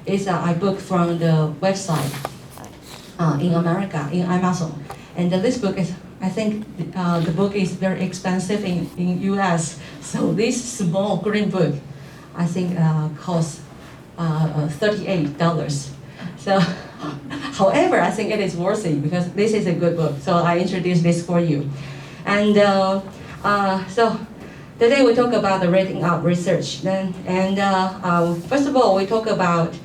is I booked from the website in America, in Amazon. And this book is, I think the book is very expensive in US. So this small green book, I think costs $38. So, however, I think it is worth it because this is a good book. So I introduced this for you. And so today we talk about the rating up research. First of all, we talk about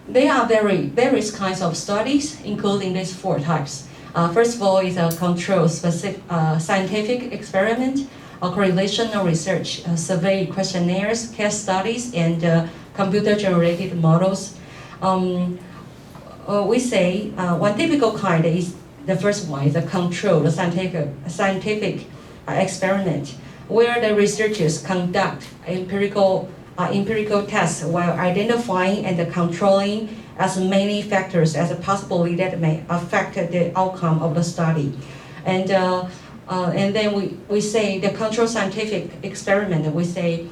there are various kinds of studies, including these 4 types. First of all is a control specific scientific experiment, a correlational research, survey questionnaires, case studies, and computer-generated models. We say one typical kind is the first one is a controlled scientific experiment, where the researchers conduct empirical tests while identifying and controlling as many factors as possible that may affect the outcome of the study. And then we say the controlled scientific experiment. We say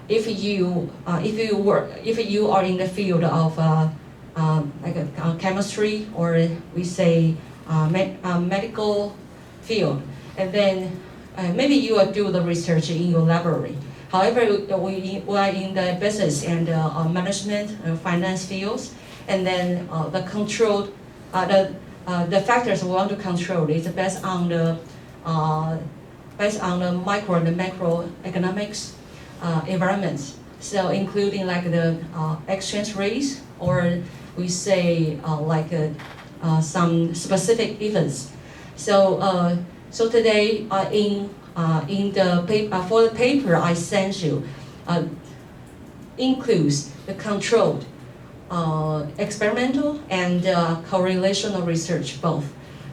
if you are in the field of chemistry, or we say medical field, and then maybe you will do the research in your library. However, we are in the business and management, finance fields, and then the factors we want to control is based on the micro and the macroeconomics environments. So including like the exchange rates, or we say some specific events. So today in the paper, for the paper I sent you, includes the controlled experimental and correlational research both.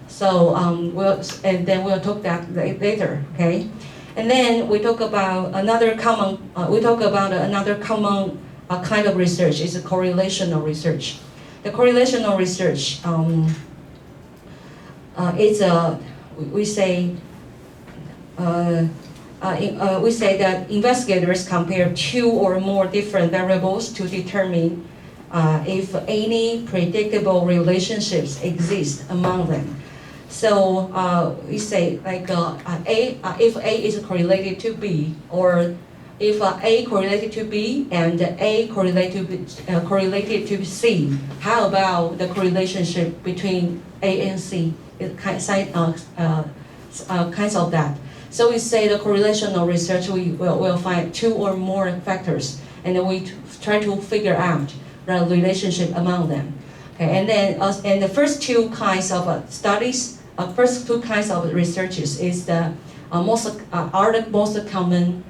So we'll talk that later, okay? And then we talk about another common kind of research is correlational research. The correlational research we say that investigators compare 2 or more different variables to determine if any predictable relationships exist among them. So we say like if A is correlated to B, or if A correlated to B and A correlated to C, how about the relationship between A and C? Kinds of that. So we say the correlational research, we will find 2 or more factors, and then we try to figure out the relationship among them. Okay, and then and the first 2 kinds of studies, first 2 kinds of researches is the most common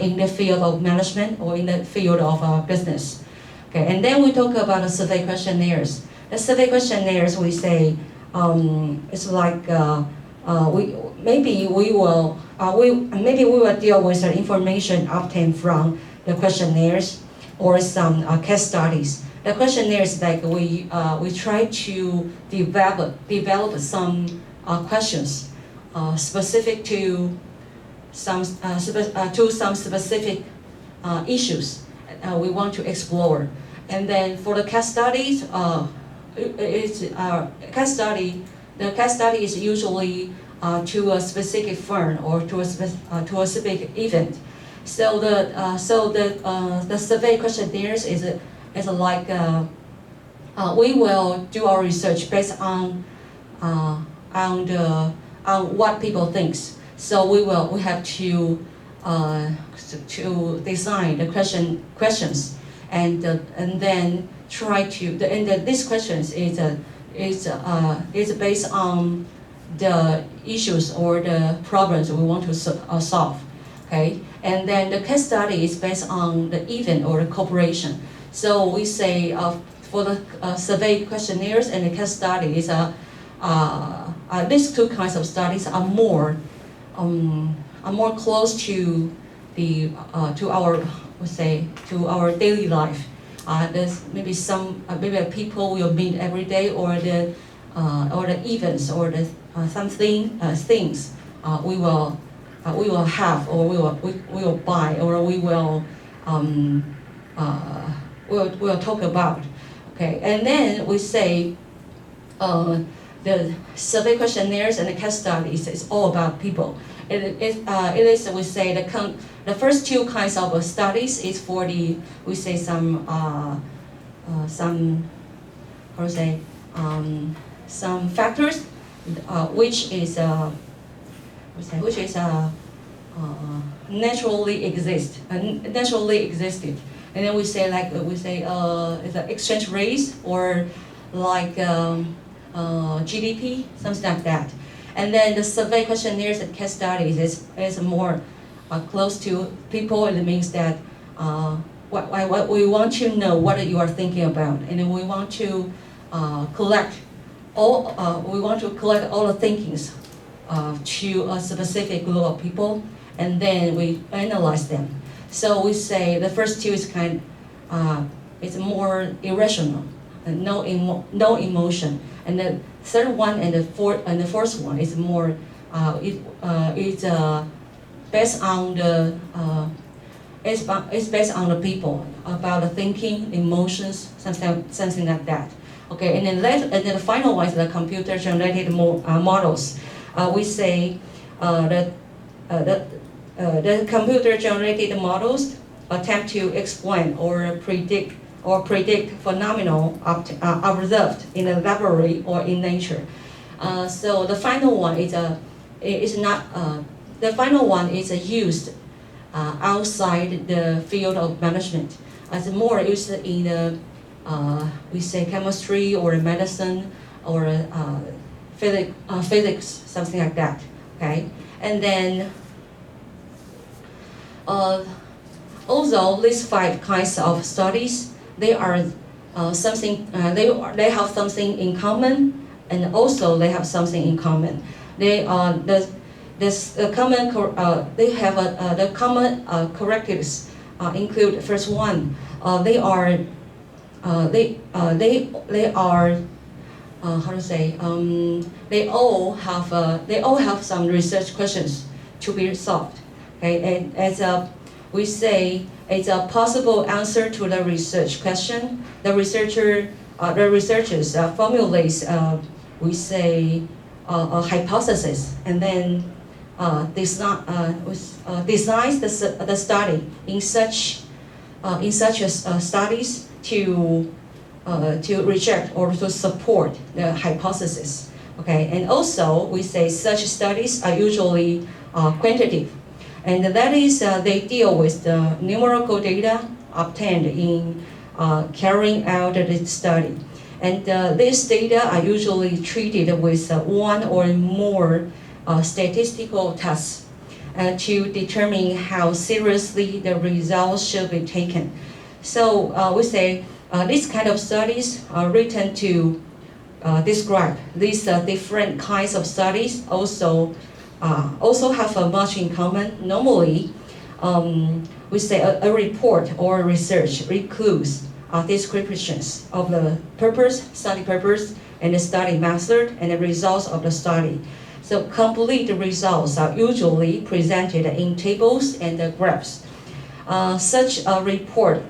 in the field of management or in the field of business. Okay, and then we talk about the survey questionnaires. The survey questionnaires, we say it's like maybe we will deal with the information obtained from the questionnaires or some case studies. The questionnaires, like we try to develop some questions specific to some specific issues we want to explore. And then for the case studies, the case study is usually to a specific firm or to a specific event. So the survey questionnaires is like we will do our research based on what people thinks. So we have to design the questions and then try to these questions is based on the issues or the problems we want to solve. Okay, and then the case study is based on the event or the corporation. So we say for the survey questionnaires and the case study is these 2 kinds of studies are more close to the to our daily life. There's maybe maybe people will meet every day, or the events or the things we will have, or we will buy, or we will we'll talk about. Okay, and then we say the survey questionnaires and the case studies is all about people. It is we say the first two kinds of studies is for the we say some how to say some factors which is naturally existed, and then we say like it's an exchange rate or like GDP, something like that. And then the survey questionnaires and case studies is more close to people. It means that what we want to know what you are thinking about, and then we want to collect all the thinkings to a specific group of people, and then we analyze them. So we say the first two is it's more irrational, and no emotion, and the third one and the fourth one is more it's based on the it's based on the people about the thinking, emotions, something like that. Okay, and then the final one is the computer generated models. We say that the computer generated models attempt to explain or predict phenomena observed in the laboratory or in nature. So the final one is used outside the field of management. It's more used in the we say chemistry or medicine or physics, something like that. Okay, and then although these 5 kinds of studies, they are they have something in common, and also they have something in common. They are the common characteristics include first one. They are how to say they all have some research questions to be solved. Okay, and as we say, it's a possible answer to the research question. The researchers formulates we say a hypothesis, and then designs the study in such studies to reject or to support the hypothesis. Okay, and also we say such studies are usually quantitative, and that is they deal with the numerical data obtained in carrying out the study, and these data are usually treated with one or more statistical tests to determine how seriously the results should be taken. So we say these kind of studies are written to describe these different kinds of studies. Also have much in common. Normally, we say a report or research includes descriptions of the study purpose, and the study method, and the results of the study. So complete results are usually presented in tables and graphs. Such a report,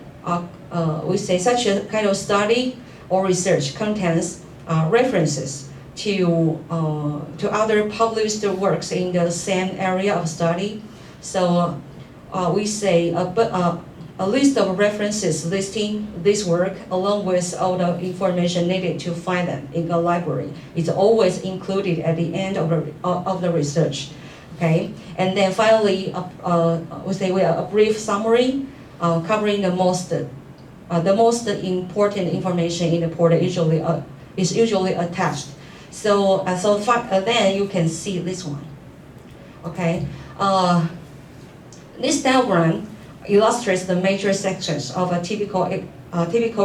we say such a kind of study or research contains references to other published works in the same area of study. So we say a list of references listing this work along with all the information needed to find them in the library is always included at the end of the research. Okay, and then finally we say a brief summary covering the most important information in the report is usually attached. So then you can see this one. Okay, this diagram illustrates the major sections of a typical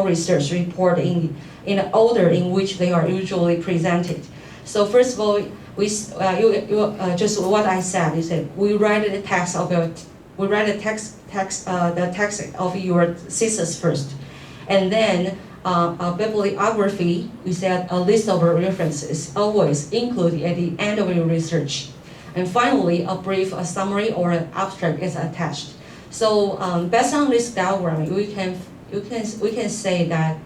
research report in the order in which they are usually presented. So first of all, just what I said. You said we write the text of your the text of your thesis first, and then a bibliography. We said a list of references always included at the end of your research, and finally a brief summary or an abstract is attached. So based on this diagram, we can say that.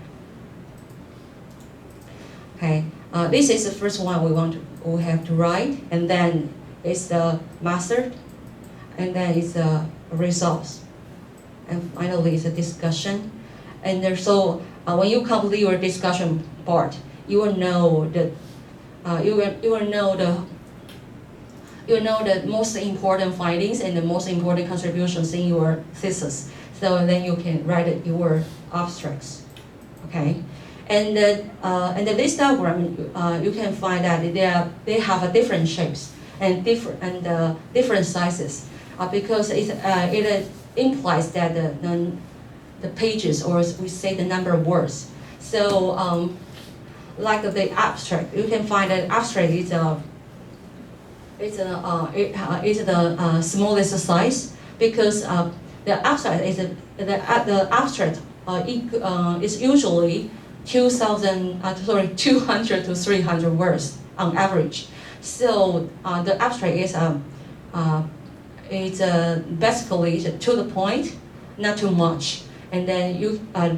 Okay, this is the first one we have to write, and then it's the method, and then it's the results, and finally it's a discussion. And so when you complete your discussion part, you will know that you will know the most important findings and the most important contributions in your thesis. So then you can write your abstracts. Okay, and this diagram you can find that they have different shapes and different sizes because it implies that the pages, or we say the number of words. So like the abstract, you can find that abstract is the smallest size because the abstract is usually 200 to 300 words on average. So the abstract is basically to the point, not too much. And then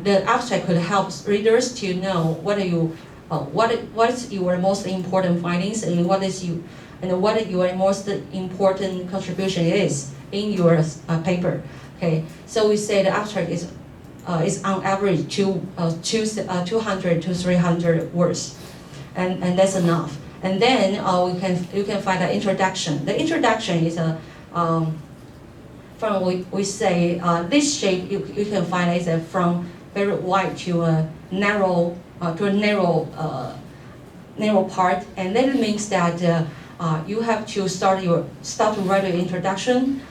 the abstract could help readers to know what is your most important findings and what your most important contribution is in your paper. Okay, so we say the abstract is on average 200 to 300 words, and that's enough. And then you can find the introduction. The introduction is we say this shape you can find is from very wide to a narrow part, and that means that you have to start to write the introduction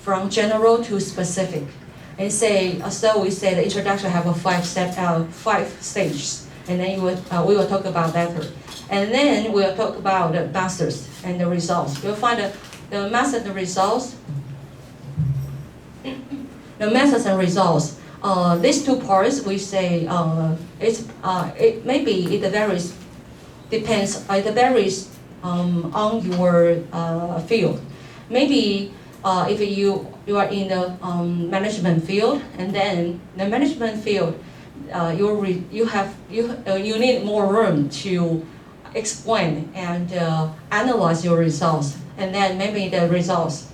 from general to specific, and say so we say the introduction have a five stages, and then we will talk about that, and then we'll talk about the methods and the results. You'll find the method and results. The methods and results. These two parts we say it varies. It varies on your field. Maybe if you are in the management field, and then the management field you need more room to explain and analyze your results, and then maybe the results.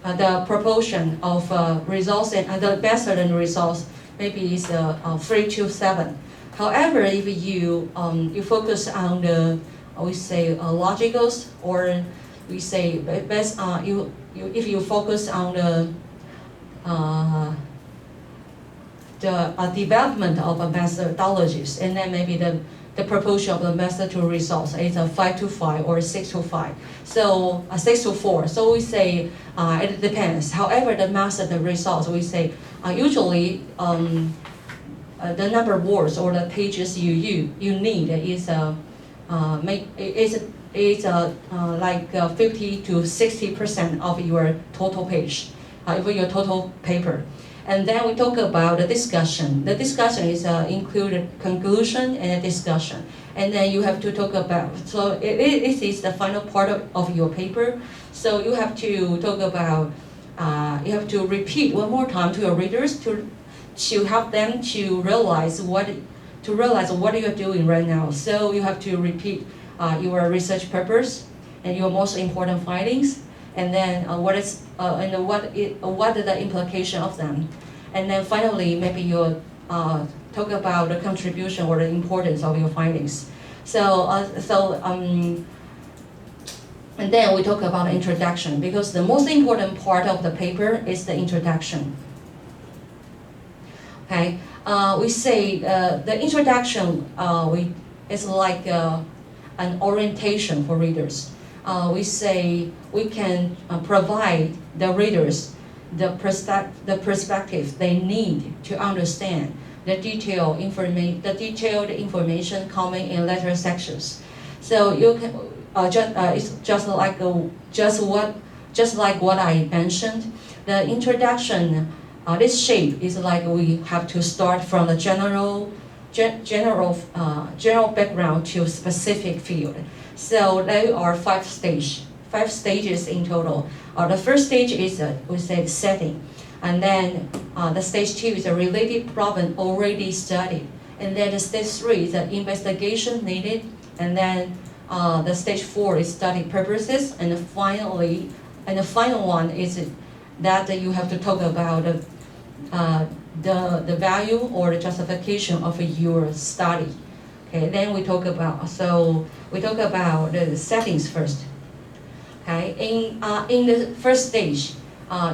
The proportion of results and the method and results maybe is 3 to 7. However, if you focus on the we say logicals, or we say best if you focus on the development of a methodologies, and then maybe the proportion of the method to results is 5 to 5 or 6 to 5. So 6 to 4. So we say it depends. However, the method, the results, we say usually the number of words or the pages you need is like 50 to 60% of your total page, of your total paper. And then we talk about the discussion. The discussion is included conclusion and a discussion. And then you have to talk about, so this is the final part of your paper. So you have to talk about, you have to repeat one more time to your readers to help them to realize what you are doing right now. So you have to repeat your research purpose and your most important findings, and then what is the implication of them, and then finally maybe you'll talk about the contribution or the importance of your findings. And then we talk about the introduction, because the most important part of the paper is the introduction. Okay, we say the introduction is like an orientation for readers. We say we can provide the readers the perspective they need to understand the detailed information coming in later sections. So you can it's just like what I mentioned. The introduction, this shape is like we have to start from the general background to specific field. So there are 5 stages in total. The first stage is we say setting. And then the stage 2 is a related problem already studied. And then the stage 3 is the investigation needed. And then the stage 4 is study purposes. And finally, the final one is that you have to talk about the value or the justification of your study. Okay, then we talk about the settings first. Okay, in the first stage,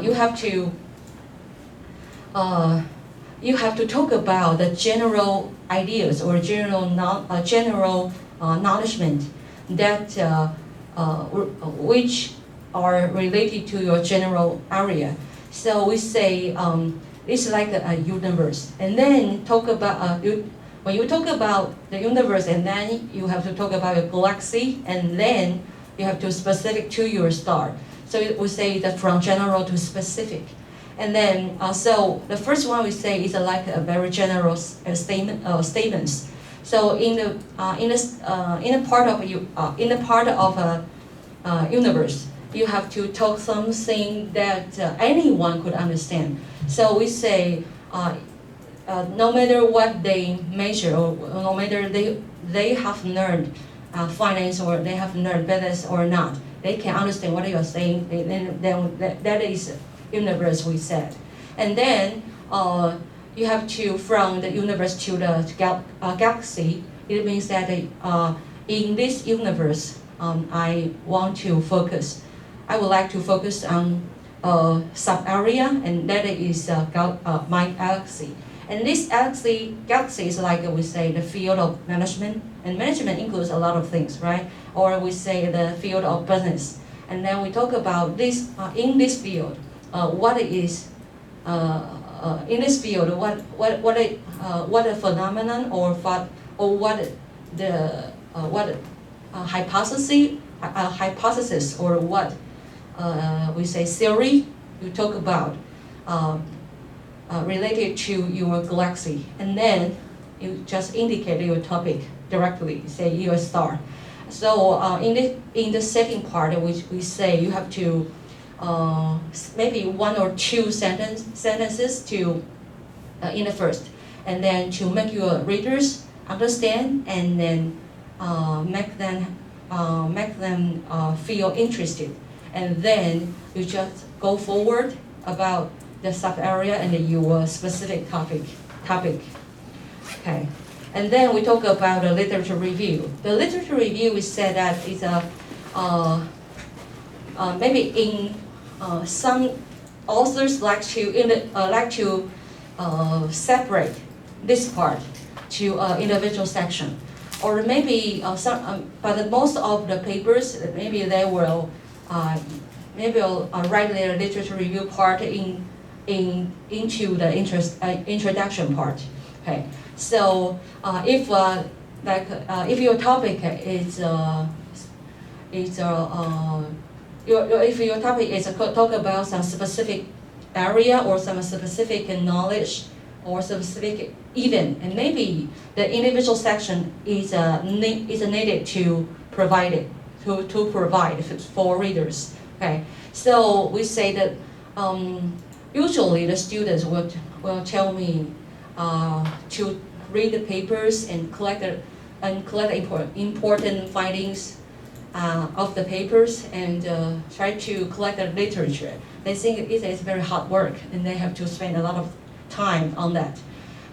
you have to talk about the general ideas or general acknowledgement that which are related to your general area. So we say it's like a universe, and then talk about when you talk about the universe, and then you have to talk about your galaxy, and then you have to specific to your star. So we say that from general to specific, and then so the first one we say is like a very general statements. So in the part of a universe, you have to talk something that anyone could understand. So we say, no matter what they measure, or no matter they have learned finance or they have learned business or not, they can understand what you are saying. Then that is universe we said. And then you have to from the universe to the galaxy. It means that in this universe, I would like to focus on sub area, and that is my galaxy. And this galaxy is like we say the field of management, and management includes a lot of things, right? Or we say the field of business. And then we talk about this in this field, what is in this field, what a phenomenon or what the hypothesis or what we say theory you talk about related to your galaxy, and then you just indicate your topic directly, say your star. So in the second part, which we say you have to maybe one or two sentences to in the first, and then to make your readers understand, and then make them feel interested, and then you just go forward about the sub area and your specific topic. Okay, and then we talk about the literature review. The literature review, we said that is maybe in some authors like to separate this part to individual section, or maybe but most of the papers maybe they will write their literature review part into the introduction part. Okay, so if your topic is if your topic is talk about some specific area or some specific knowledge or specific event, and maybe the individual section is needed to provide it to provide for readers. Okay, so we say that usually the students will tell me to read the papers and collect important findings of the papers, and try to collect the literature. They think it is very hard work, and they have to spend a lot of time on that.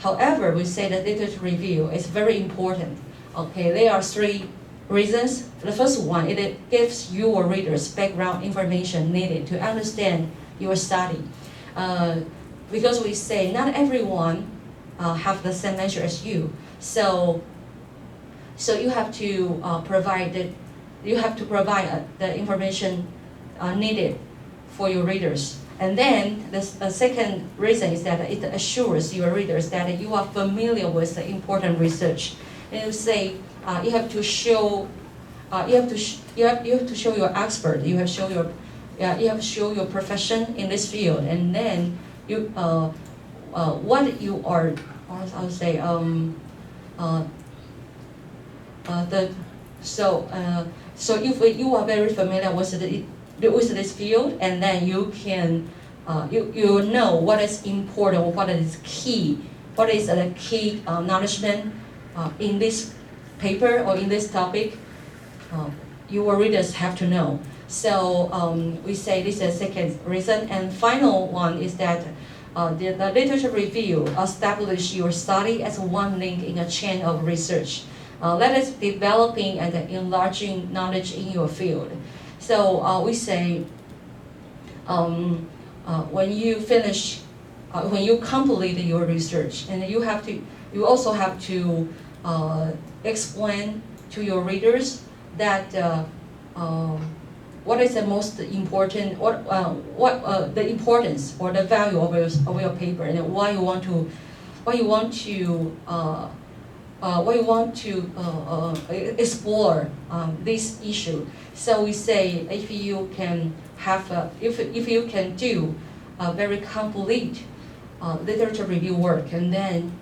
However, we say that literature review is very important. Okay, there are three reasons. The first one, it gives your readers background information needed to understand your study. Because we say not everyone have the same measure as you, so you have to provide the information needed for your readers. And then the second reason is that it assures your readers that you are familiar with the important research. And you say you have to show you have to show your expert. You have to show your profession in this field, and then you what you are, or I would say so if you are very familiar with this field, and then you can you know what is important, what is key, what is the key acknowledgement in this paper or in this topic. Your readers have to know. So we say this is the second reason. And final one is that the literature review establish your study as one link in a chain of research. That is developing and enlarging knowledge in your field. So we say when you finish, when you complete your research, and you also have to explain to your readers that what is the most important, what the importance or the value of your paper, and why you want to explore this issue. So we say if you can have if you can do a very complete literature review work, and then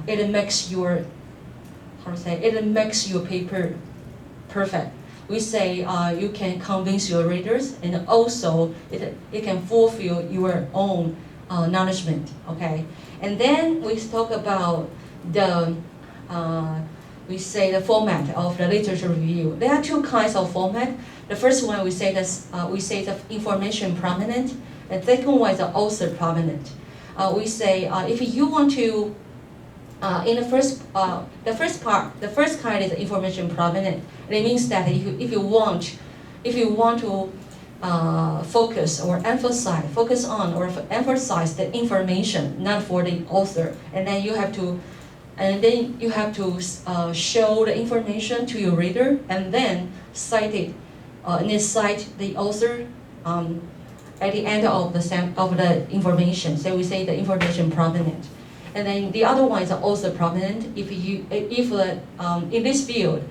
it makes your paper perfect. We say you can convince your readers, and also it can fulfill your own acknowledgement. Okay, and then we talk about the we say the format of the literature review. There are two kinds of format. The first one we say the information prominent. The second one is the author prominent. We say if you want to in the first kind is information prominent. It means that if you want to focus on or emphasize the information, not for the author, and then you have to show the information to your reader, and then cite the author at the end of the information. So we say the information prominent. And then the other one is also prominent. If in this field,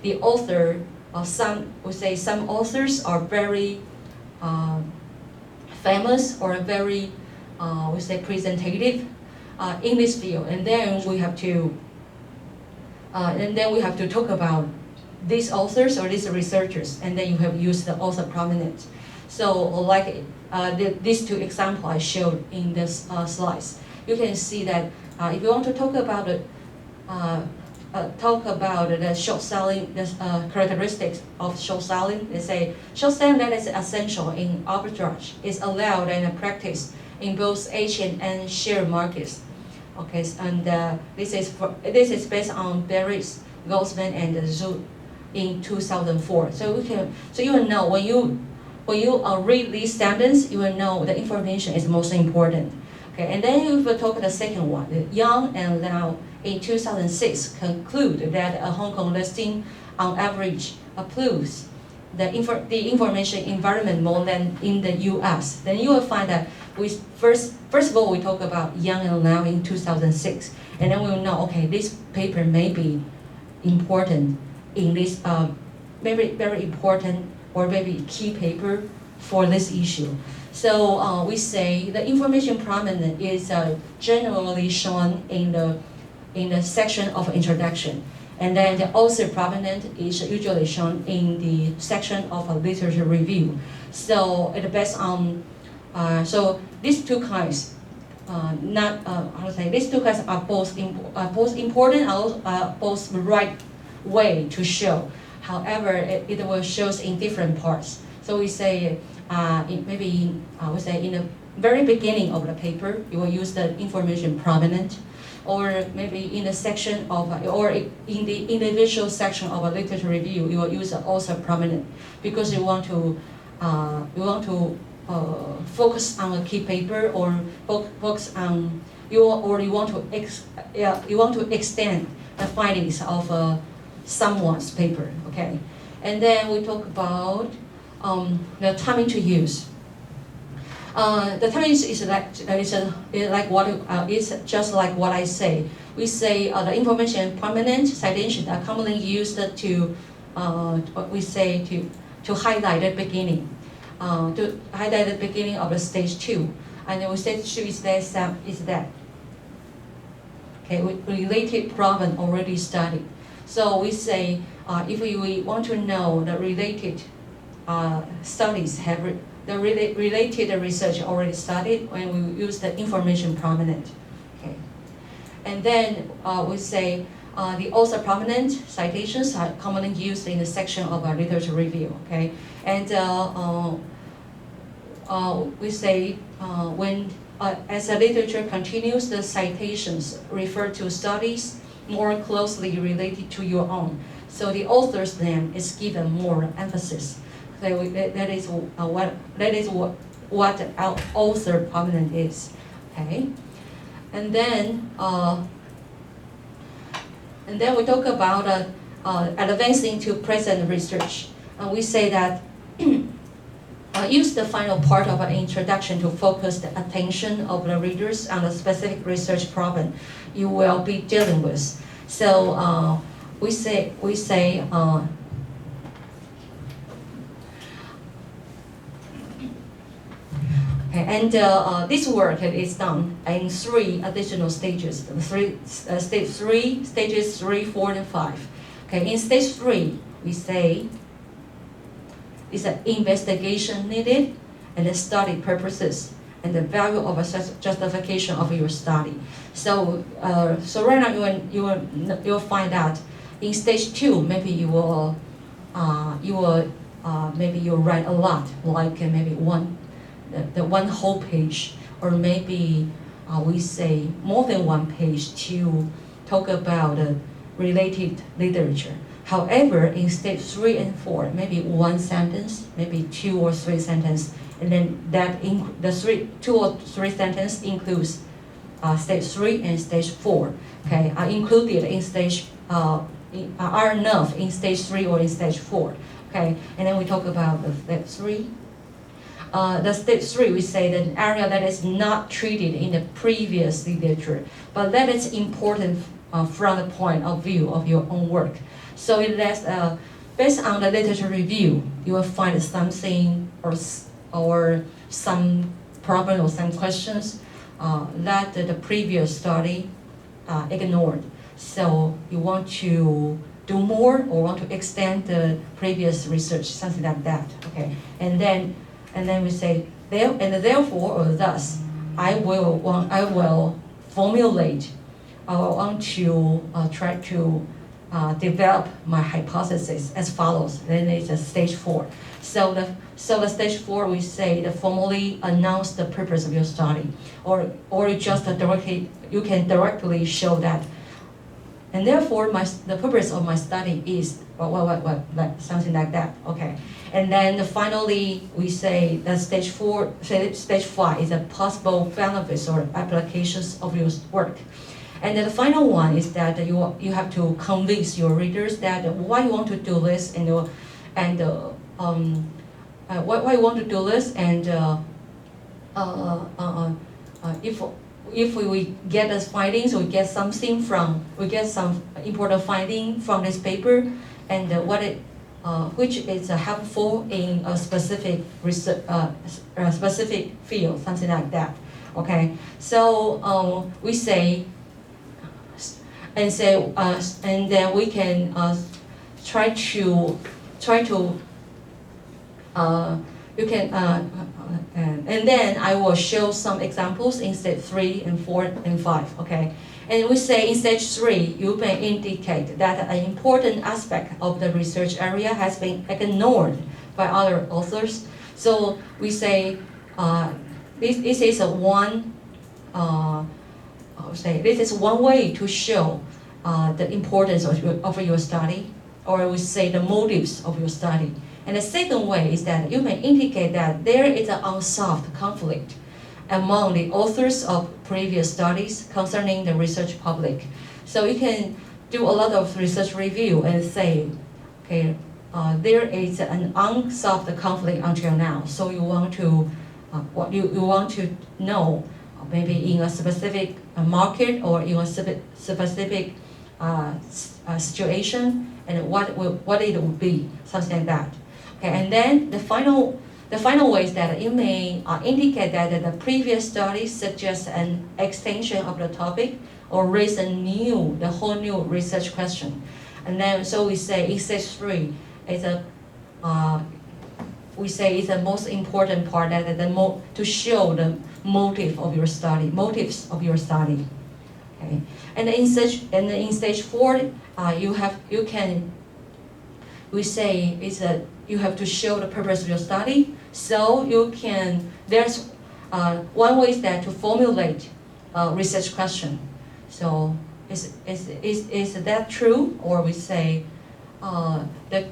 the author, some authors are very famous or very presentative in this field, and then we have to talk about these authors or these researchers, and then you have used the author prominent. So like these two examples I showed in this slides. You can see that if you want to talk about the short selling, the characteristics of short selling, they say short selling that is essential in arbitrage is allowed and practiced in both Asian and share markets. Okay, and this is based on Barris, Goldsman, and Zhu in 2004. So you will know when you read these standards, you will know the information is most important. Okay, and then if we talk the second one, Young and Lau in 2006 conclude that a Hong Kong listing on average approves the information environment more than in the US. Then you will find that first of all we talk about Young and Lau in 2006, and then we will know, okay, this paper may be important in this maybe very important or maybe key paper for this issue. So we say the information prominent is generally shown in the section of introduction, and then the author prominent is usually shown in the section of a literature review. So it based on so these two kinds, these two kinds are both important, both the right way to show. However, it will shows in different parts. So we say maybe we say in the very beginning of the paper, you will use the information prominent, or maybe in the section of or in the individual section of a literature review, you will use the author prominent, because you want to focus on a key paper, or focus on you want to extend the findings of someone's paper. Okay, and then we talk about the timing to use. The timing is just like what I say. We say the information prominent citation are commonly used to highlight the beginning, of the stage 2, and then stage 2 is that. Okay, related problem already studied. So we say if we want to know the related studies have the related research already studied, and we use the information prominent. Okay. And then we say the author prominent citations are commonly used in the section of our literature review. Okay. And we say when as the literature continues, the citations refer to studies more closely related to your own. So the author's name is given more emphasis. So that is what our author prominent is. Okay, and then we talk about advancing to present research. We say that use the final part of an introduction to focus the attention of the readers on the specific research problem you will be dealing with. So we say and this work is done in 3 additional stages. Stage 3, stages 3, 4, and 5. Okay, in stage 3, we say is an investigation needed, and the study purposes, and the value of a justification of your study. So, right now you'll find out in stage 2, maybe you'll write a lot, like maybe one whole page, or maybe we say more than 1 page to talk about related literature. However, in stage 3 and 4, maybe 1 sentence, maybe 2 or 3 sentences, and then the 2 or 3 sentences includes stage 3 and stage 4. Okay, are included in stage are enough in stage 3 or in stage 4. Okay, and then we talk about the stage 3. The stage 3, we say that an area that is not treated in the previous literature, but that is important from the point of view of your own work. So based on the literature review, you will find something or some problem or some questions that the previous study ignored. So you want to do more or want to extend the previous research, something like that. Okay, and then we say therefore or thus, I will formulate. I want to try to develop my hypothesis as follows. Then it's a stage 4. So the stage 4, we say the formally announce the purpose of your study, or just you can directly show that. And therefore, the purpose of my study is like something like that. Okay. And then finally, we say that stage 5 is the possible benefits or applications of your work. And then the final one is that you have to convince your readers that why you want to do this, and why you want to do this, and if we get the findings, we get some important finding from this paper, and which is helpful in a specific research, specific field, something like that. Okay, so we say. And then we can try to you can and then I will show some examples in stage 3 and 4 and 5. Okay, and we say in stage 3 you may indicate that an important aspect of the research area has been ignored by other authors. So we say this is one. This is one way to show the importance of your study, or we say the motives of your study. And the second way is that you may indicate that there is an unsolved conflict among the authors of previous studies concerning the research public. So you can do a lot of research review and say, okay, there is an unsolved conflict until now. So you want to you want to know maybe in a specific market or in a specific situation, and what it would be, something like that. Okay, and then the final way is that you may indicate that the previous study suggests an extension of the topic or raise the whole new research question. And then so we say in stage 3 is we say is the most important part, that to show the motives of your study. Okay, and in stage 4, we say is that you have to show the purpose of your study. So there's one way is that to formulate a research question. So is that true? Or we say the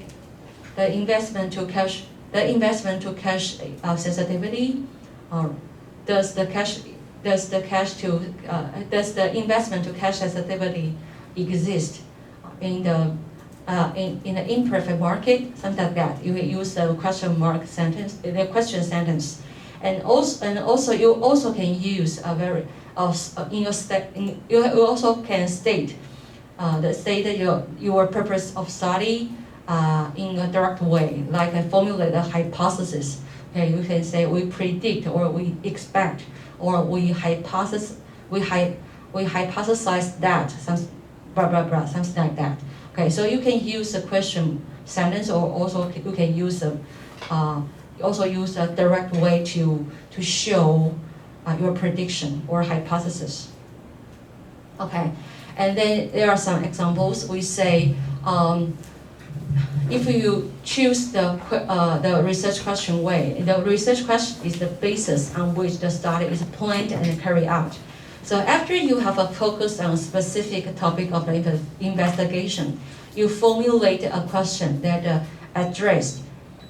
investment to cash sensitivity, or does the investment to cash sensitivity exist in the imperfect market, something like that. You use the question sentence, and also you also can use you also can state your purpose of study in a direct way, like formulate a hypothesis. Okay, you can say we predict, or we expect, or we hypothesize that, something like that. Okay, so you can use a question sentence, or also you can use a direct way to show your prediction or hypothesis. Okay, and then there are some examples. We say if you choose the research question way, the research question is the basis on which the study is planned and carried out. So after you have a focus on a specific topic of the investigation, you formulate a question that addresses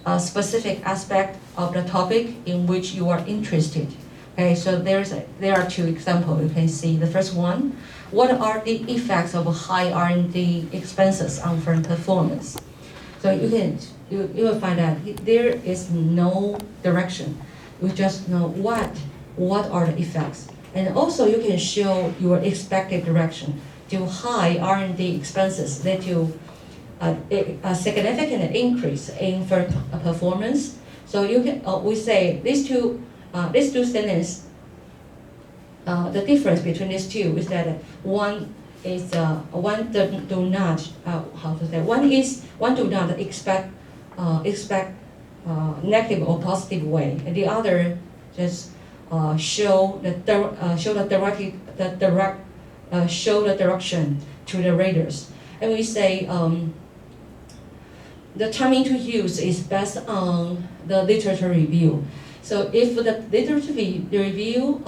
a specific aspect of the topic in which you are interested. Okay, so there are 2 examples you can see. The first one, what are the effects of high R&D expenses on firm performance? So you will find that there is no direction. You just know what are the effects. And also you can show your expected direction. To high R&D expenses led to a significant increase in firm performance. So you can we say these two sentences. The difference between these two is that one do not expect negative or positive way, and the other just show the direction to the readers. And we say the timing to use is based on the literature review. So if the literature review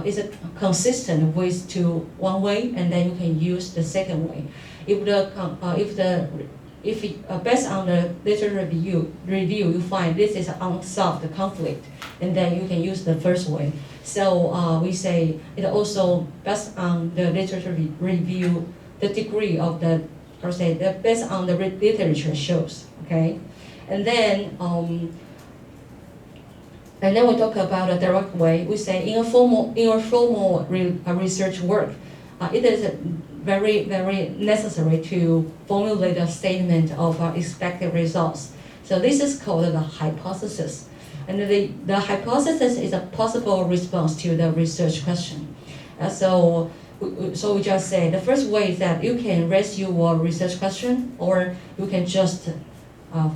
is consistent with one way, and then you can use the second way. If based on the literature review, you find this is unsolved conflict, and then you can use the first way. So we say it also based on the literature review, the degree of based on the literature shows. Okay, and then we talk about a direct way. We say in a formal research work, it is very, very necessary to formulate a statement of expected results. So this is called the hypothesis. And the hypothesis is a possible response to the research question. So we just say the first way is that you can raise your research question, or you can just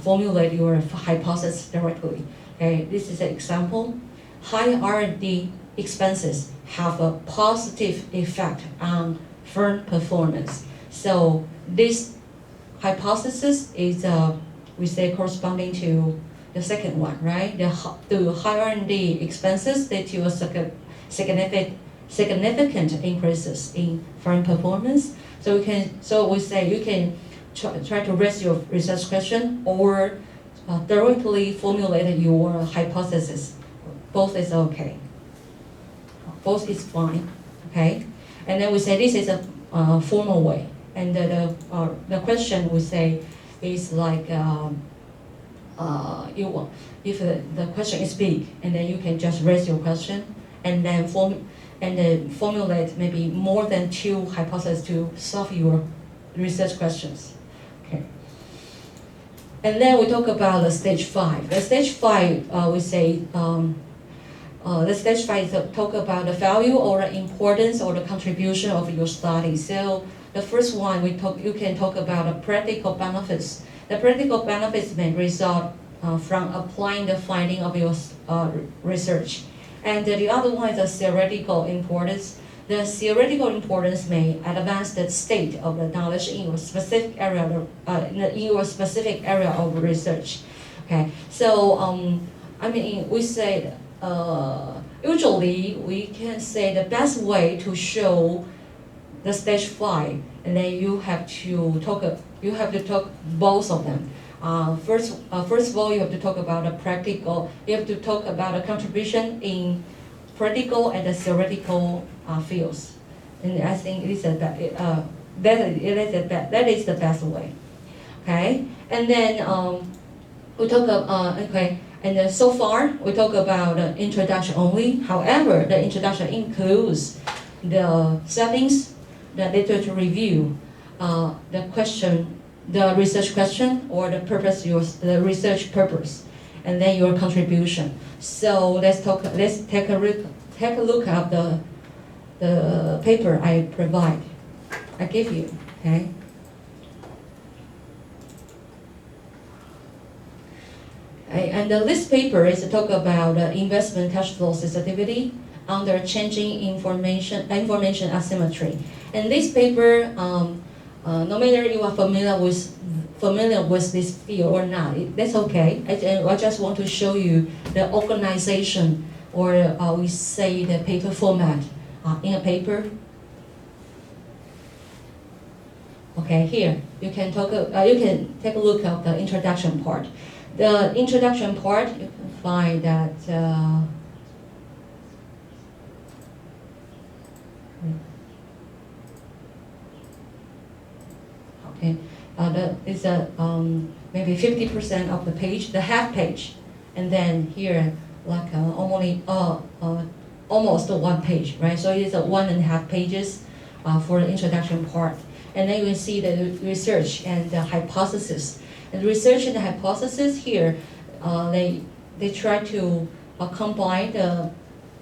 formulate your hypothesis directly. Okay, this is an example. High R&D expenses have a positive effect on firm performance. So this hypothesis is, we say, corresponding to the second one, right? The high R&D expenses lead to a significant increases in firm performance. So we say you can try to raise your research question, or directly formulate your hypothesis. Both is okay. Both is fine. Okay, and then we say this is a formal way, and the question we say is like if the question is big, and then you can just raise your question, and then formulate maybe more than 2 hypotheses to solve your research questions. Okay. And then we talk about the stage 5. The stage 5, we say, the stage 5 talk about the value or the importance or the contribution of your study. So the first one you can talk about the practical benefits The practical benefits may result from applying the finding of your research. And the other one is the theoretical importance. The theoretical importance may advance the state of the knowledge in your specific area, of research. Okay, so I mean, we say usually we can say the best way to show the stage 5, and then you have to talk both of them. First of all, you have to talk about the practical. You have to talk about a contribution in practical and the theoretical fields, and I think it is that is the best way. Okay, and then we talk about okay, and then so far we talk about introduction only. However, the introduction includes the settings, the literature review, the question, the research question, or the the research purpose, and then your contribution. So let's take a look at the paper I give you. Okay. And this paper is to talk about investment cash flow sensitivity under changing information asymmetry. And this paper, no matter you are familiar with this field or not, that's okay. I just want to show you the organization, or we say the paper format in a paper. Okay, here you can take a look at the introduction part. The introduction part, you can find that. Okay, that is maybe 50% of the page, the half page, and then here like almost 1 page, right? So it's 1.5 pages for the introduction part, and then you will see the research and the hypothesis. And research and the hypothesis here, they try to combine the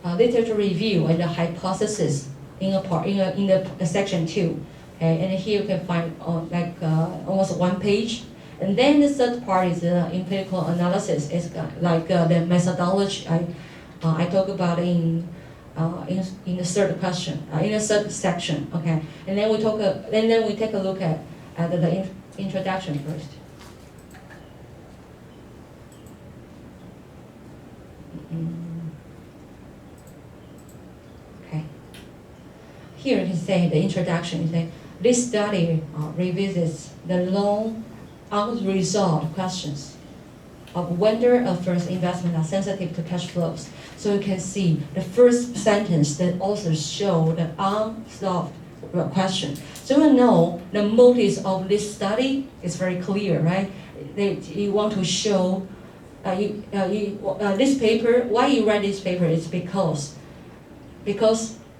literature review and the hypothesis in the section 2. Okay, and here you can find almost 1 page. And then the third part is empirical analysis. It's like the methodology I talk about in the third question, in the third section. Okay, and then we take a look at the introduction first. Okay. Here you can say the introduction. You say this study revisits the long unresolved questions of whether a first investment are sensitive to cash flows. So you can see the first sentence, the authors show the unsolved question. So you know the motives of this study is very clear, right? You want to show this paper. Why you write this paper is because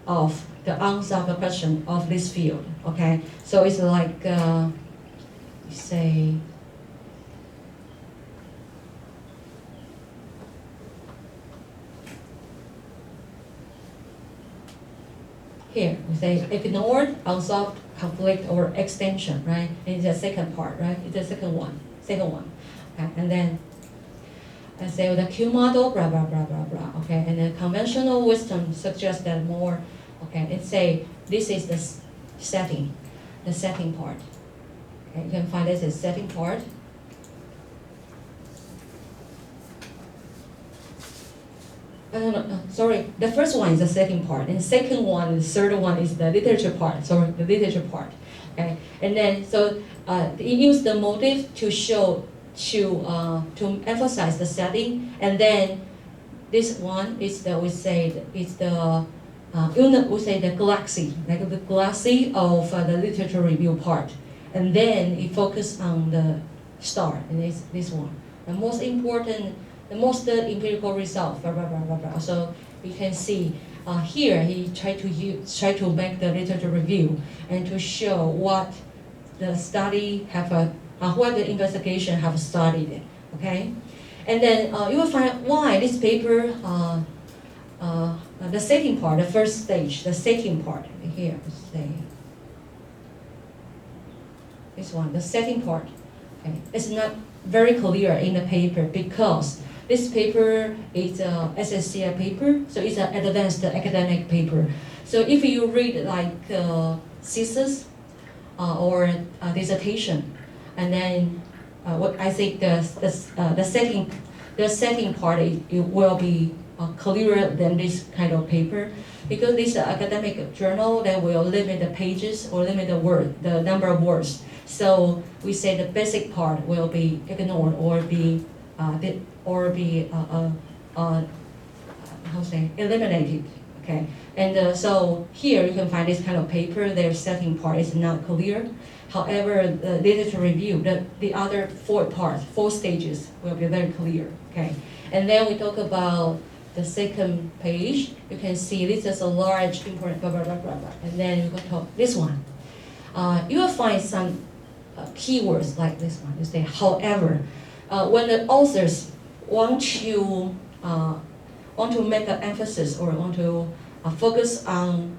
of the unsolved question of this field. Okay, so it's like say. Here, we say ignored, unsolved conflict or extension, right? It's the second part, right? It's the second one. Okay, and then I say the Q model, blah, blah, blah, blah, blah, okay? And then conventional wisdom suggests that more, okay, let's say this is the setting part. Okay, you can find this as setting part. No, sorry. The first one is the setting part, and the second one, the third one is the literature part. Sorry, the literature part. Okay, and then so it use the motive to show to emphasize the setting, and then this one is we say the galaxy, like the galaxy of the literature review part, and then it focus on the star, and it's this one, the most important. The most empirical result, blah, blah, blah, blah, blah. So you can see here he tried to make the literature review and to show what the study what the investigation have studied. Okay, and then you will find why this paper, the setting part, the first stage, the setting part here. Say this one, the setting part. Okay, it's not very clear in the paper because this paper is a SSCI paper, so it's an advanced academic paper. So if you read like thesis or dissertation, and then what I think the setting part it will be clearer than this kind of paper, because this academic journal that will limit the pages or limit the number of words. So we say the basic part will be ignored or be eliminated. Okay, and so here you can find this kind of paper. Their setting part is not clear. However, the literature review, the other four stages will be very clear. Okay, and then we talk about the second page. You can see this is a large important blah blah blah blah blah. And then you go to this one. You will find some keywords like this one. You say, however, when the authors want to make an emphasis or want to focus on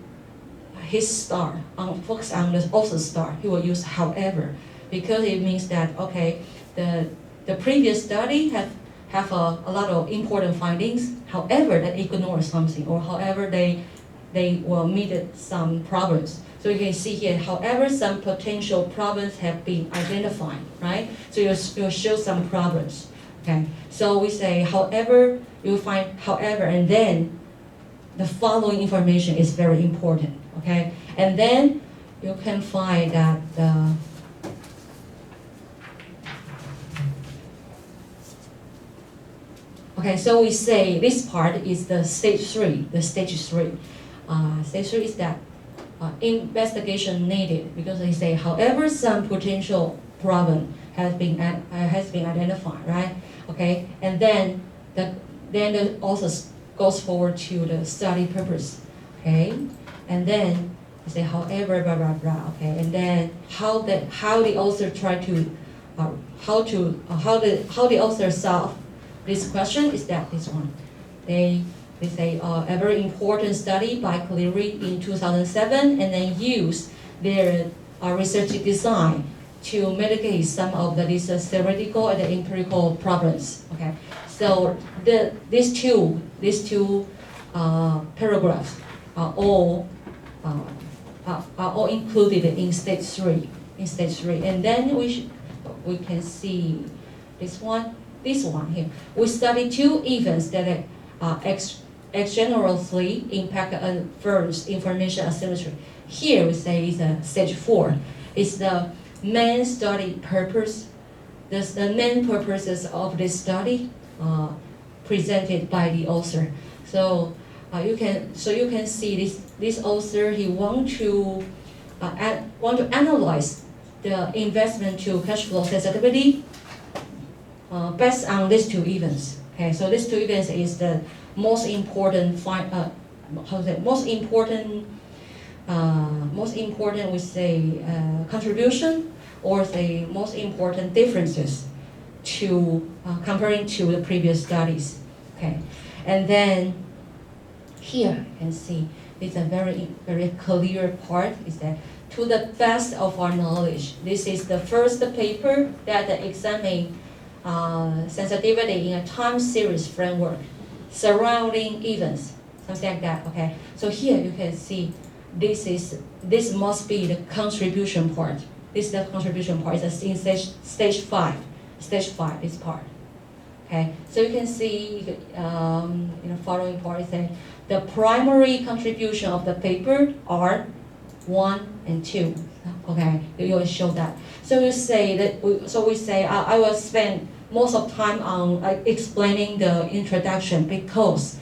focus on the author's star, he will use however, because it means that okay, the previous study have a lot of important findings. However, they ignore something, or however they will meet some problems. So you can see here, however, some potential problems have been identified, right? So you'll show some problems. Okay, so we say, however, you'll find however, and then the following information is very important. Okay, and then you can find that okay, so we say this part is the stage 3. The stage 3. Stage 3 is that investigation needed, because they say, however, some potential problem has been identified, right? Okay, and then the author goes forward to the study purpose. Okay, and then we say, however, blah blah blah. Okay, and then how the author try to how the author solve this question is that this one. They say a very important study by Cleary in 2007, and then use their research design to mitigate some of these theoretical and empirical problems. Okay, so these two paragraphs are all included in stage 3. And then we can see this one here. We study 2 events that extraneously impact a firm's information asymmetry. Here we say it's stage 4. It's the main study purpose. The main purposes of this study presented by the author. So you can see this author, he want to analyze the investment to cash flow sensitivity based on these 2 events. Okay, so these 2 events is the most important we say contribution, or the most important differences to comparing to the previous studies. Okay, and then here you can see it's a very clear part is that to the best of our knowledge, this is the first paper that examines sensitivity in a time series framework surrounding events, something like that. Okay, so here you can see this must be the contribution part. This is the contribution part. It's in stage 5. Stage 5 is part. Okay, so you can see in the following part is that the primary contribution of the paper are 1 and 2. Okay, you will show that. So you say that. We say I will spend most of time on explaining the introduction, because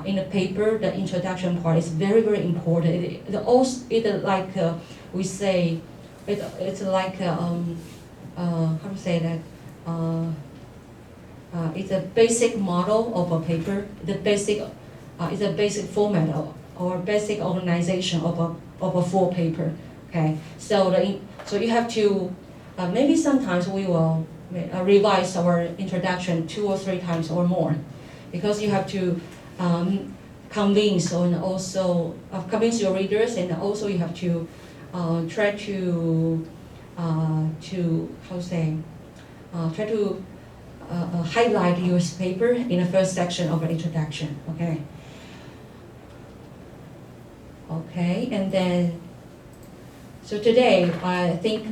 in the paper the introduction part is very important. We say it's like how to say that. It's a basic model of a paper. It's a basic format or basic organization of a full paper. Okay, so you have to maybe sometimes we will revise our introduction 2 or 3 times or more, because you have to convince your readers, and also you have to try to try to highlight your paper in the first section of the introduction. Okay. Okay, and then so today I think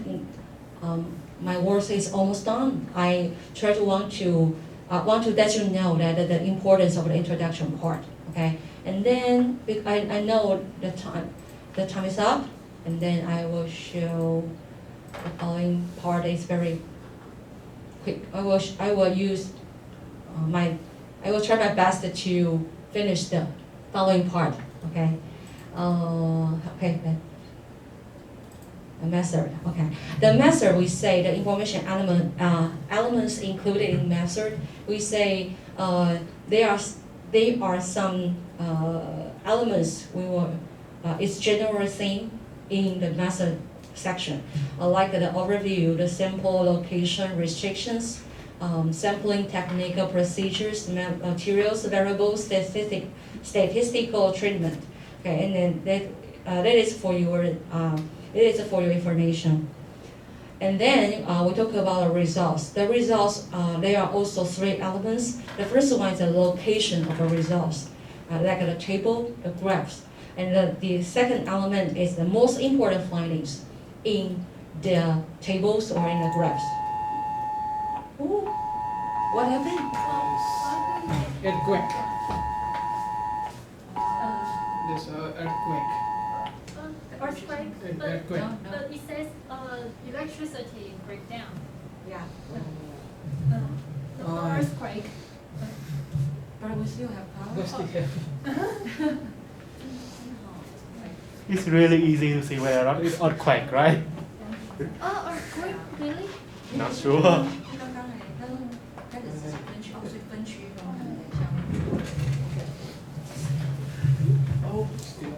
my work is almost done. I try to want to let you know that the importance of the introduction part. Okay, and then I know the time is up, and then I will show the following part is very quick. I will use I will try my best to finish the following part. Okay. Okay. Then. The method. Okay. The method, we say the information elements included in method. We say they are some elements we will. It's general theme in the method section, like the overview, the sample location restrictions, sampling technical procedures, materials, variables, statistical treatment. Okay, and then that is for your information. And then we talk about the results. The results, there are also 3 elements. The first one is the location of the results, like the table, the graphs. And the second element is the most important findings in the tables or in the graphs. Ooh, what happened? Earthquake. There's an earthquake. Earthquake, Earthquake. but it says electricity breakdown. Yeah. No earthquake. But we still have power. What's the It's really easy to see whether or not it's earthquake, right? Oh, earthquake, really? Not sure. Oh, still.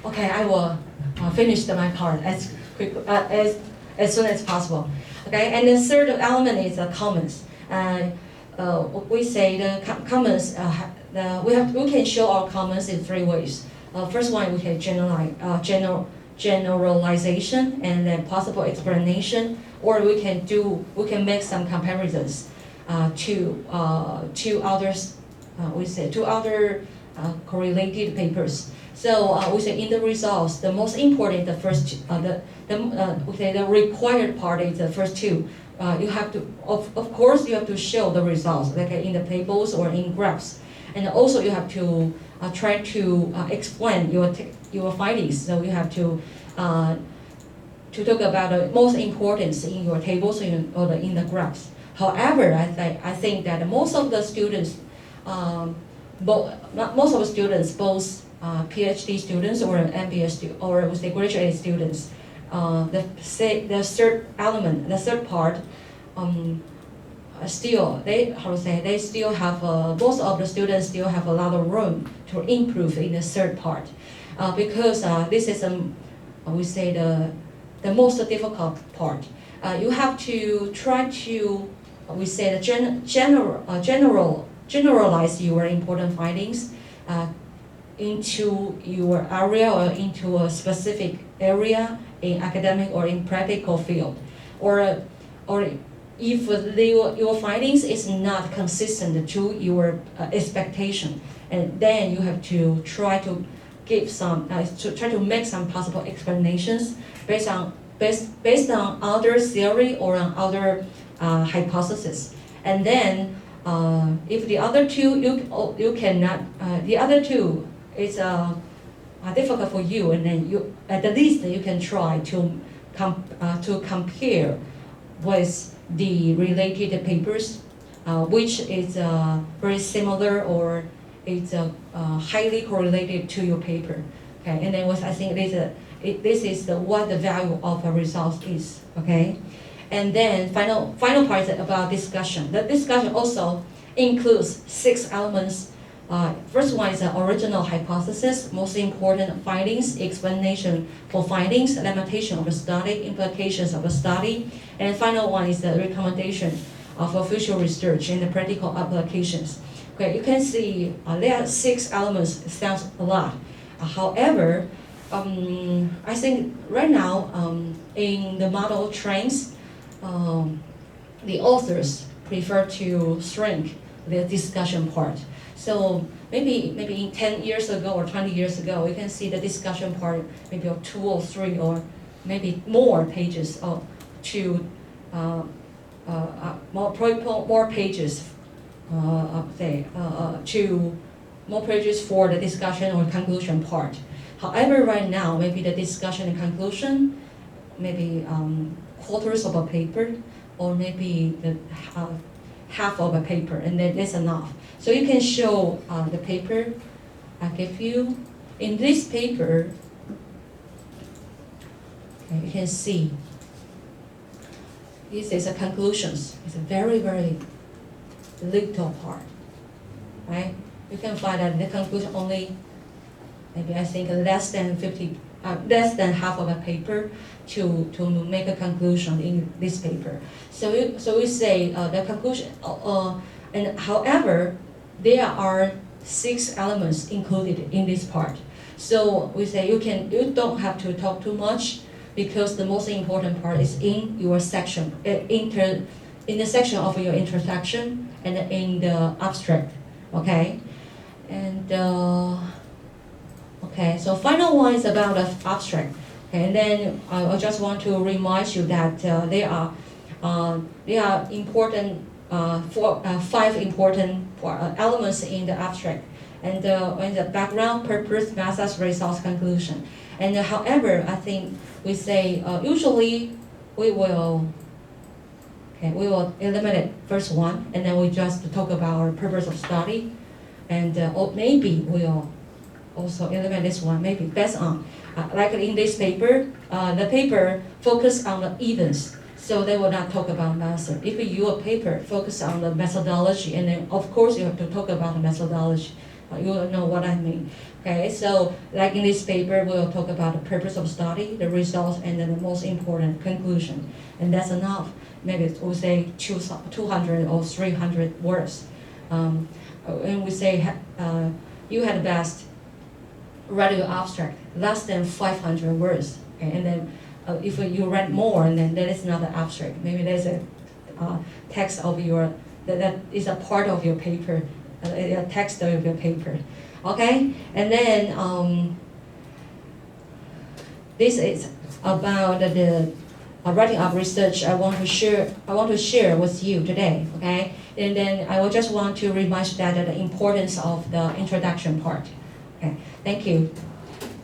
Okay, I will finish my part as soon as possible. Okay, and the third element is the comments. We say the comments. We can show our comments in 3 ways. First one, we can generalization and then possible explanation, or we can make some comparisons to others. We say to other correlated papers. So we say in the results, the most important, the first, we say the required part is the first 2. You have to, of course, you have to show the results, like in the tables or in graphs, and also you have to try to explain your findings. So you have to talk about the most importance in your tables or in the graphs. However, I think that most of the students, both PhD students or MBA or we say graduate students, the third element, the third part, still they still have most of the students still have a lot of room to improve in the third part, because this is we say the most difficult part. You have to try to we say the generalize your important findings into your area or into a specific area in academic or in practical field, or if your findings is not consistent to your expectation, and then you have to try to give some try to make some possible explanations based on other theory or on other hypothesis, and then if the other 2 you cannot the other 2 is difficult for you, and then you at the least you can try to compare with the related papers, which is very similar or it's highly correlated to your paper. Okay, and then I think this is what the value of a result is. Okay, and then final part is about discussion. The discussion also includes 6 elements. First one is the original hypothesis, most important findings, explanation for findings, limitation of the study, implications of the study, and the final one is the recommendation for future research and the practical applications. Okay, you can see there are 6 elements. It sounds a lot. However, I think right now in the model trains, the authors prefer to shrink the discussion part. So maybe in 10 years ago or 20 years ago, we can see the discussion part maybe of 2 or 3 or maybe more pages to more pages, to more pages for the discussion or conclusion part. However, right now, maybe the discussion and conclusion, maybe quarters of a paper, or maybe the half of a paper, and then that's enough. So you can show the paper I give you. In this paper, okay, you can see this is a conclusions. It's a very, very little part, right? You can find that the conclusion only, maybe I think less than half of a paper to make a conclusion in this paper. So we say the conclusion, and however, there are 6 elements included in this part. So we say you don't have to talk too much, because the most important part is in your section, in the section of your introduction and in the abstract, okay? And okay, so final one is about the abstract. Okay, and then I just want to remind you that there are important 5 important elements in the abstract, and in the background, purpose, methods, results, conclusion. And however, I think we say usually we will eliminate first one, and then we just talk about our purpose of study, and or maybe we'll also eliminate this one, maybe based on like in this paper, the paper focus on the events, so they will not talk about method. If your paper focus on the methodology, and then of course you have to talk about the methodology. You will know what I mean. Okay, so like in this paper, we'll talk about the purpose of study, the results, and then the most important conclusion. And that's enough. Maybe we'll say 200 or 300 words. And we say you had best write your abstract less than 500 words. Okay? And then if you write more, then that is not an abstract. Maybe there's a text of your, that is a part of your paper. A text of your paper, okay? And then this is about the writing up research I want to share with you today, okay? And then I will just want to remind you that the importance of the introduction part. Okay, thank you.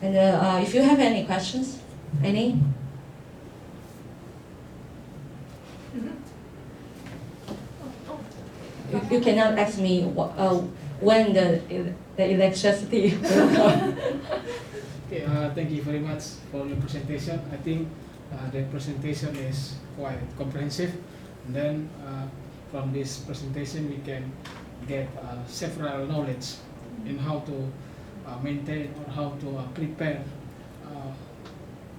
And if you have any questions, any? You cannot ask me when the electricity will come. Okay, thank you very much for your presentation. I think the presentation is quite comprehensive. And then from this presentation we can get several knowledge in how to maintain or how to prepare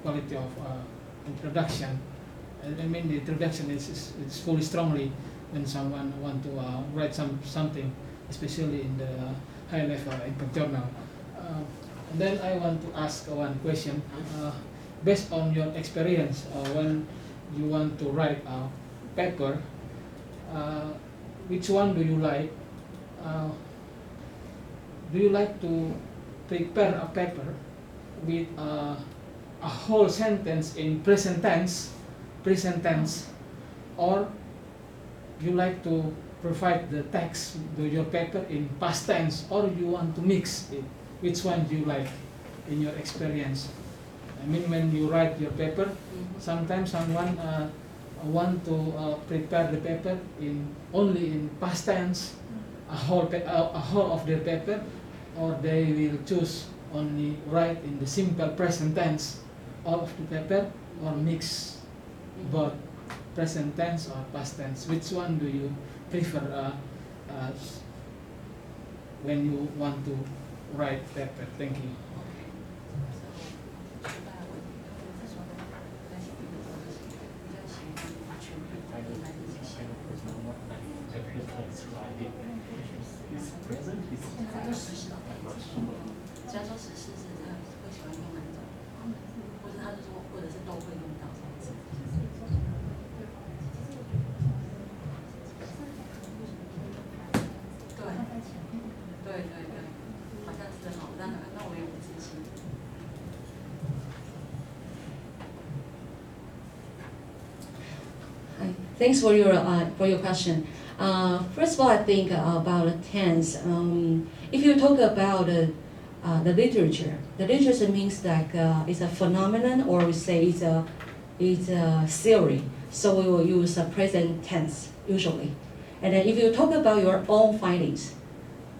quality of introduction. I mean, the introduction is fully strongly when someone want to write something, especially in the high level impact journal. And then I want to ask one question. Based on your experience, when you want to write a paper, which one do you like? Do you like to prepare a paper with a whole sentence in present tense, or you like to provide the text to your paper in past tense, or you want to mix it? Which one do you like in your experience? I mean, when you write your paper, sometimes someone want to prepare the paper only in past tense, a whole of their paper, or they will choose only write in the simple present tense all of the paper, or mix both present tense or past tense. Which one do you prefer when you want to write paper? Thank you. Thanks for your question. First of all, I think about tense. If you talk about the literature means like it's a phenomenon, or we say it's a theory. So we will use a present tense usually. And then if you talk about your own findings,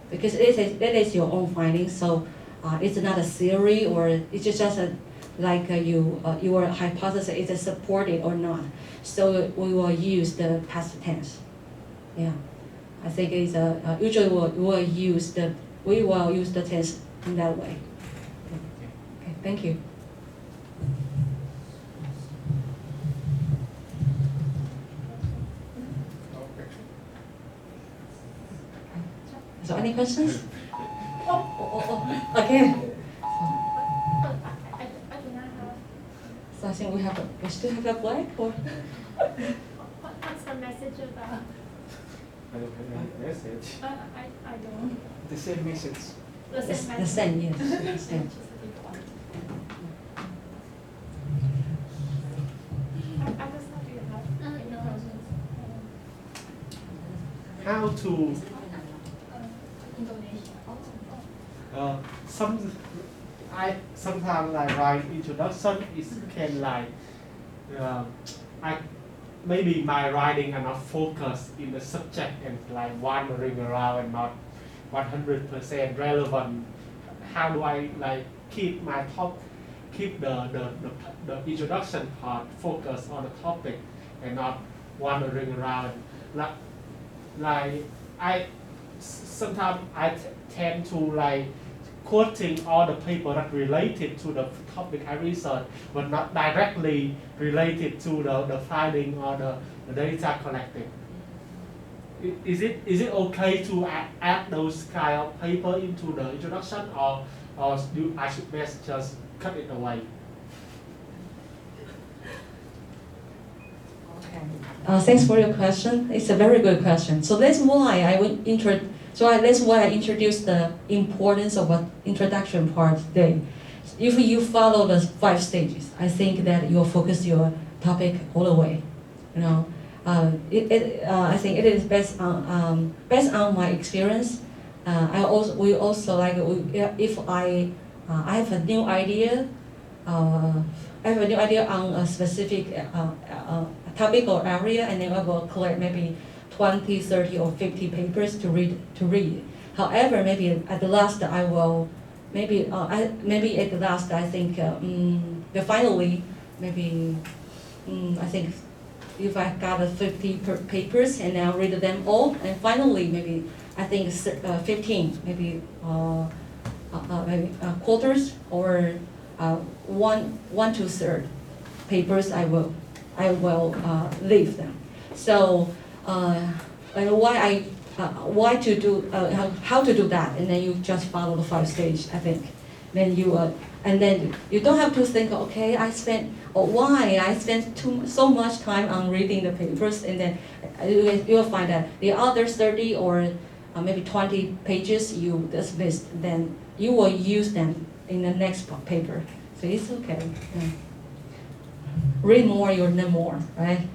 because it is your own findings, so it's not a theory, or it's just your hypothesis is it supported or not. So we will use the past tense. Yeah, I think it's usually we will use the tense in that way. Okay, thank you. So any questions? Okay. I do not have. So I think we still have a blank, or What's the message about? I don't have any message. I don't. The same message. The same the message. same, yes, the same. Just a big one. I just thought you have any questions. How to Indonesia. sometimes like write introduction is can like I maybe my writing are not focused in the subject and like wandering around and not 100% relevant. How do I like keep the introduction part focused on the topic and not wandering around? Like sometimes I tend to like quoting all the paper that related to the topic I research, but not directly related to the finding or the data collected. Is it okay to add those kind of paper into the introduction, or I should best just cut it away? Thanks for your question. It's a very good question. So that's why I introduced the importance of an introduction part today. If you follow the 5 stages, I think that you'll focus your topic all the way. You know, I think it is based on my experience. If I have a new idea, on a specific topic or area, and then I will collect maybe 20, 30, or 50 papers to read. However, maybe at the last I will, I think finally I think if I got 50 papers and I'll read them all, and finally maybe I think 15 maybe quarters or 1 to 3 papers I will leave them. So how to do that, and then you just follow the 5 stages, I think. Then you don't have to think, okay, why I spent so much time on reading the papers, and then you'll find that the other 30 or maybe 20 pages you dismissed, then you will use them in the next paper. So it's okay. Yeah. Read more, you'll learn more, right?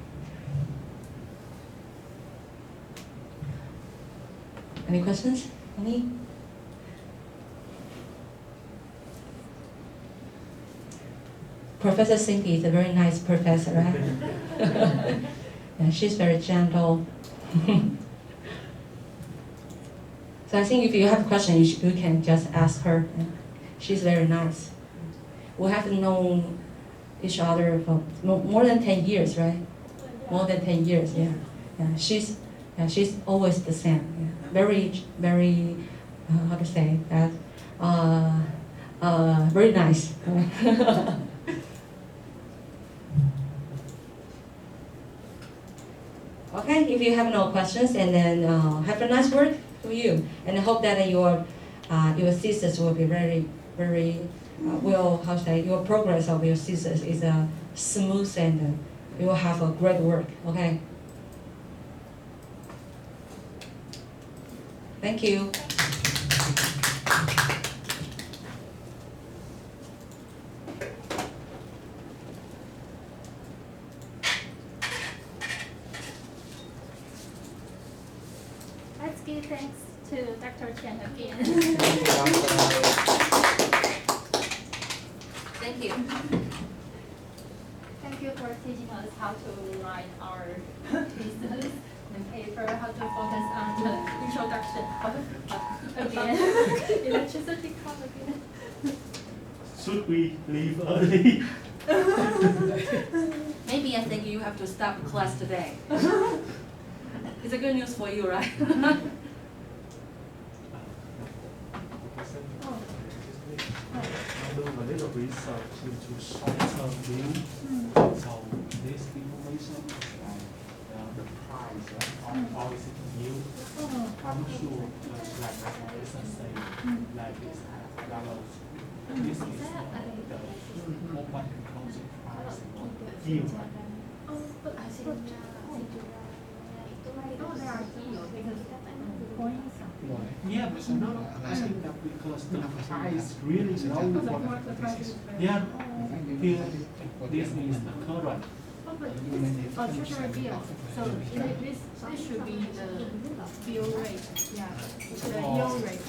Any questions? Any? Professor Cindy is a very nice professor, right? Yeah, she's very gentle. So I think if you have a question, you can just ask her. Yeah. She's very nice. We have known each other for more than 10 years, right? More than 10 years, yeah. She's always the same. Yeah. Very, how to say that? Very nice. Okay, if you have no questions, and then have a nice work for you, and I hope that your thesis will be very your progress of your thesis is smooth, and you will have a great work. Okay. Thank you. thanks to Dr. Chen again. Thank you. Thank you for teaching us how to write our thesis and paper, how to focus on the introduction. Again, electricity come again. Should we leave early? Maybe I think you have to stop class today. It's a good news for you, right? I do a little research into short-term view. So this information is like the price of all is new. I'm sure like it's the same like this dollars. This is the open and closing price yield. But I think there are yield because points. Yeah, but not asking that because the price really low for The price is very yeah. low. Here, this is the current. Oh, but treasury bill, so this should be the bill rate, yeah, the yield rate.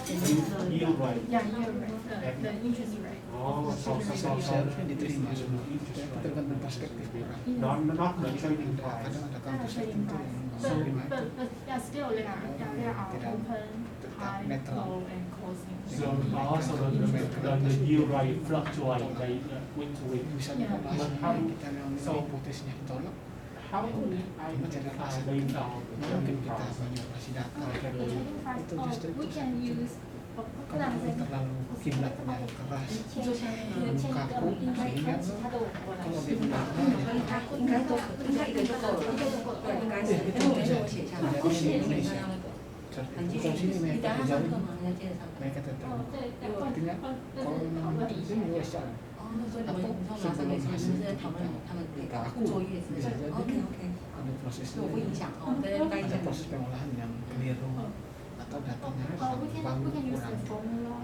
Yield rate. Yeah, yield rate, the interest rate. Oh, so Seharusnya diterima semua. Tergantung perspektif orang. not the trading price. Kadang ada Trading kampus tertentu price. yang But, menerima itu yeah, still there are open, high, low, and closing. So also the yield rate fluctuate week to week. misalnya Ya. kalau hasilnya kita yang So- hipotesisnya ditolak, How do I identify based on the mungkin trading kita price? manipulasi data. The trading price, Itu justru we itu can use. kalau terlalu kiblatnya keras, kaku, sehingga kalau dia benar, 不是你们那个， di sini 你 mereka 等下上 terjadi, 课吗？要接着上课。 mereka tetap 对， artinya kalau memang itu USA 哦，所以你们说拿这个钱是在讨论他们那个作业之类的。OK OK， ada proses 所以我不影响哦，大家该 ada 讲。 proses pengolahan yang keliru atau datanya we can use the kurang formula.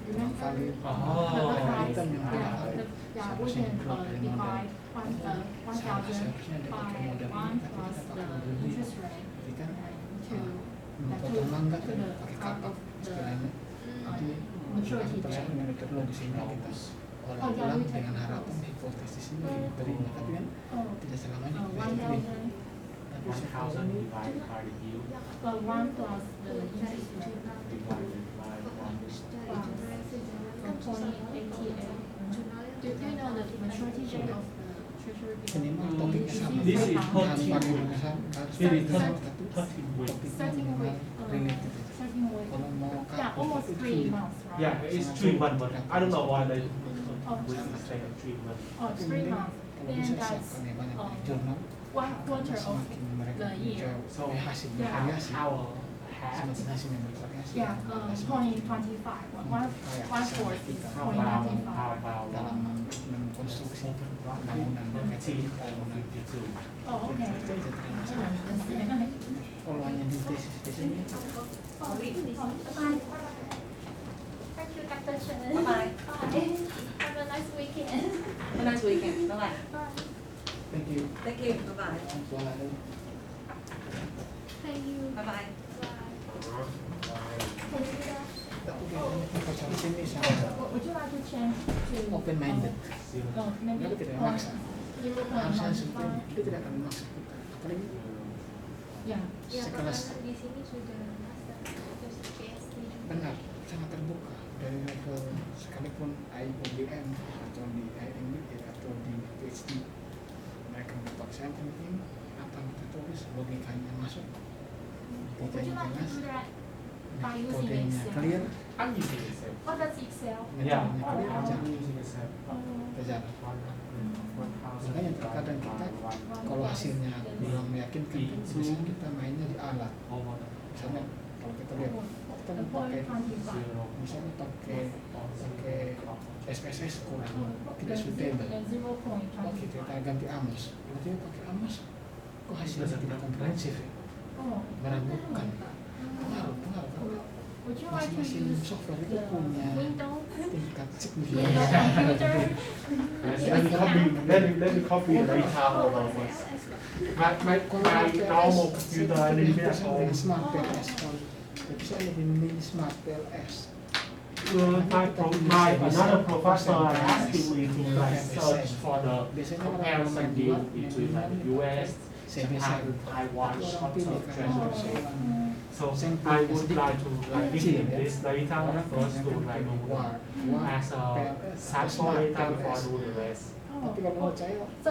kurang valid. Oh. Item yang Yeah, ada yeah, we can divide 1,000 by 1 plus the interest rate Jadi kan to potong mangga to kan the pakai part kapak of the istilahnya. Jadi maturity terus date. yang di sini kita ulang-ulang dengan harapan hipotesis ini diterima, tapi kan Oh, tidak selamanya kita 1,000 diterima. Tapi 1,000 divided by the yield 1 plus the interest rate divided by 1. from 0.88. Do you know the maturity date of the treasury bill? minimal topiknya sama. This is Bahan 13 paling weeks. besar harus It is sama, tapi 13 weeks. topiknya 13 minimal week, related. 13 week. Kalau mau Yeah, kaku almost itu 3 months, right? Yeah, it's 3 months, but I don't know why they with the same 3 months. Oh, 3 months. Kalau Then bisa that's siapkan ya banyak um, jurnal. 1 quarter of Semakin mereka the year. menjauh So hasilnya Yeah. variasi. our half Semakin hasilnya bervariasi. yeah, semakin 0.25. One fourth is how about 0.95. dalam konstruksi bangunan T kita bangunan 52? Oh, okay. itu aja terima. Kalau hanya di tesis ini Thank you, Dr. Chen. Bye-bye. Bye. Have a nice weekend. Have a nice weekend. Bye bye. Bye. thank you. Thank you. Bye bye. Thank you. Bye bye. Bye. Tapi kayaknya profesor di sini sangat Would you like to change to open minded. maybe Dia tidak memaksa. Harusnya seperti 0.95? dia tidak akan memaksa kita. Apalagi Yeah. sekelas di sini sudah master terus PhD juga. benar sangat terbuka dari level sekalipun IUBM atau di IMBA atau di PhD mereka mendapat saya yang penting apa yang kita tulis logikanya masuk Would you like to jelas do that by using kodenya Excel? clear I'm using Excel. Oh, that's Excel. Yeah, metodenya clear aja I'm using Excel. berjalan. 1,000 Makanya terkadang kita kalau hasilnya belum meyakinkan kan biasanya kita mainnya di alat over misalnya kalau kita lihat kita The mau pakai 0.25. misalnya pakai SPSS kurang tidak suitable. And Oke, 0.25. kita ganti Amos. Berarti pakai Amos, kok hasilnya tidak komprehensif ya? Oh. Meragukan. Pengaruh kan? Would you like to Masing-masing use software the itu punya Windows tingkat Windows signifikan. computer? Let me copy the data over my normal computer, I need Dengan to smart PS. Tapi saya lebih memilih Smart PLS. My another professor asking me to like search for the comparison deal between like the US, Japan, Taiwan short-term treasury. So I would like to like listen this data first to like as a sample data before do the rest. Tapi kalau menurut saya, So,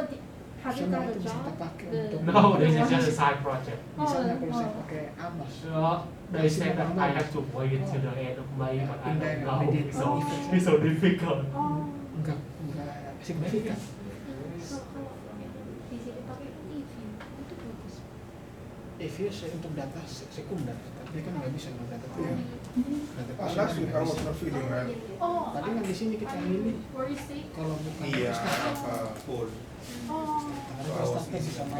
have you got semua a itu bisa job? kita pakai The- untuk No, this is just a side project. misalnya kalau saya pakai Amos, So they said that I have to wait till the end of May, but I don't know. So it's so difficult. Oh. enggak signifikan. So kalau bisa dipakai kan EV itu bagus. EView untuk data sekunder, tapi kan nggak bisa kalau data primer. Data Last primer week I nggak was bisa. not feeling well. Oh, Tadi kan di sini kita milih were you sick? kalau bukan Iya, prostat, full. Oh. karena prostatnya bisa naik